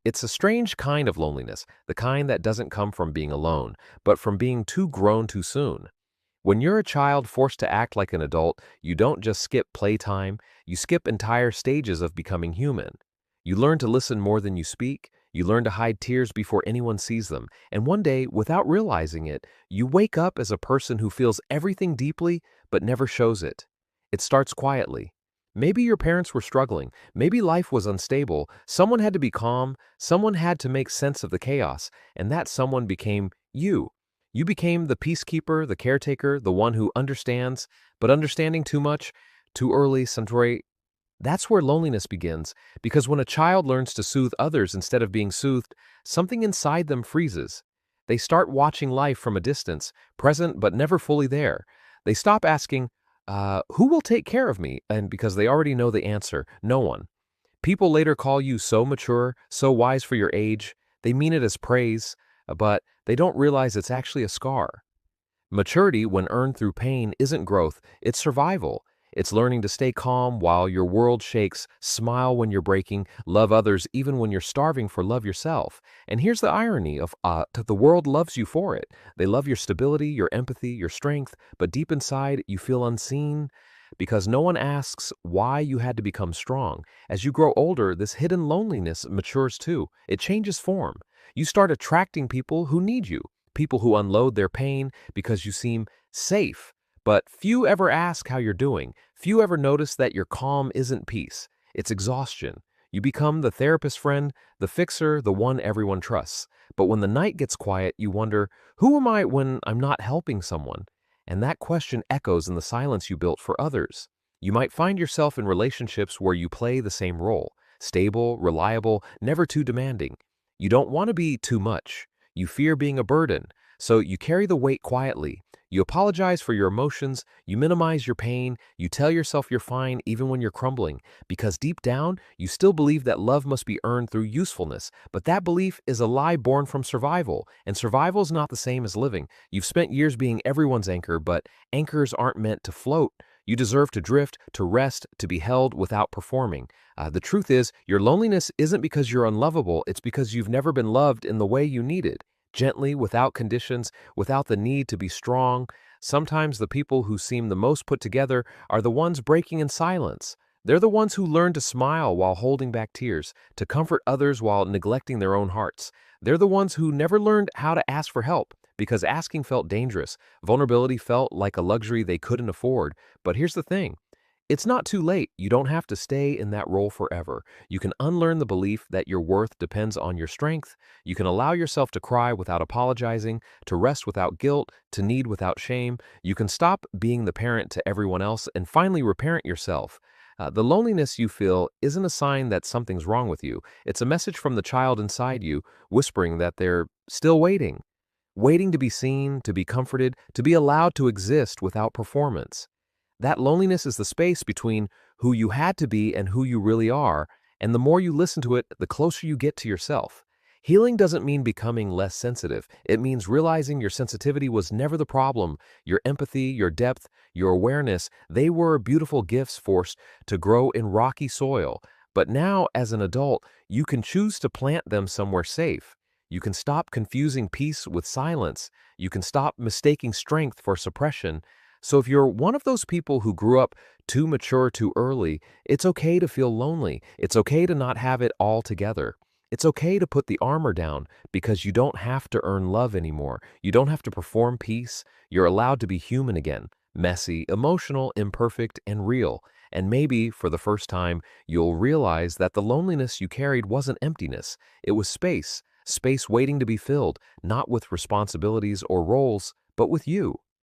It's a strange kind of loneliness, the kind that doesn't come from being alone, but from being too grown too soon. When you're a child forced to act like an adult, you don't just skip playtime, you skip entire stages of becoming human. You learn to listen more than you speak, you learn to hide tears before anyone sees them, and one day, without realizing it, you wake up as a person who feels everything deeply but never shows it. It starts quietly. Maybe your parents were struggling, maybe life was unstable, someone had to be calm, someone had to make sense of the chaos, and that someone became you. You became the peacekeeper, the caretaker, the one who understands, but understanding too much, too early, Santori. That's where loneliness begins, because when a child learns to soothe others instead of being soothed, something inside them freezes. They start watching life from a distance, present but never fully there. They stop asking, who will take care of me? And because they already know the answer, no one. People later call you so mature, so wise for your age. They mean it as praise, but they don't realize it's actually a scar. Maturity, when earned through pain, isn't growth, it's survival. It's learning to stay calm while your world shakes, smile when you're breaking, love others even when you're starving for love yourself. And here's the irony of the world loves you for it. They love your stability, your empathy, your strength, but deep inside you feel unseen because no one asks why you had to become strong. As you grow older, this hidden loneliness matures too. It changes form. You start attracting people who need you, people who unload their pain because you seem safe. But few ever ask how you're doing. Few ever notice that your calm isn't peace. It's exhaustion. You become the therapist friend, the fixer, the one everyone trusts. But when the night gets quiet, you wonder, who am I when I'm not helping someone? And that question echoes in the silence you built for others. You might find yourself in relationships where you play the same role, stable, reliable, never too demanding. You don't want to be too much. You fear being a burden, so you carry the weight quietly. You apologize for your emotions, you minimize your pain, you tell yourself you're fine even when you're crumbling, because deep down, you still believe that love must be earned through usefulness. But that belief is a lie born from survival, and survival is not the same as living. You've spent years being everyone's anchor, but anchors aren't meant to float. You deserve to drift, to rest, to be held without performing. The truth is, your loneliness isn't because you're unlovable, it's because you've never been loved in the way you needed. Gently, without conditions, without the need to be strong. Sometimes the people who seem the most put together are the ones breaking in silence. They're the ones who learn to smile while holding back tears, to comfort others while neglecting their own hearts. They're the ones who never learned how to ask for help because asking felt dangerous. Vulnerability felt like a luxury they couldn't afford. But here's the thing. It's not too late. You don't have to stay in that role forever. You can unlearn the belief that your worth depends on your strength. You can allow yourself to cry without apologizing, to rest without guilt, to need without shame. You can stop being the parent to everyone else and finally reparent yourself. The loneliness you feel isn't a sign that something's wrong with you. It's a message from the child inside you, whispering that they're still waiting, waiting to be seen, to be comforted, to be allowed to exist without performance. That loneliness is the space between who you had to be and who you really are, and the more you listen to it, the closer you get to yourself. Healing doesn't mean becoming less sensitive. It means realizing your sensitivity was never the problem. Your empathy, your depth, your awareness, they were beautiful gifts forced to grow in rocky soil. But now, as an adult, you can choose to plant them somewhere safe. You can stop confusing peace with silence. You can stop mistaking strength for suppression. So if you're one of those people who grew up too mature too early, it's okay to feel lonely. It's okay to not have it all together. It's okay to put the armor down because you don't have to earn love anymore. You don't have to perform peace. You're allowed to be human again, messy, emotional, imperfect, and real. And maybe, for the first time, you'll realize that the loneliness you carried wasn't emptiness. It was space, space waiting to be filled, not with responsibilities or roles, but with you.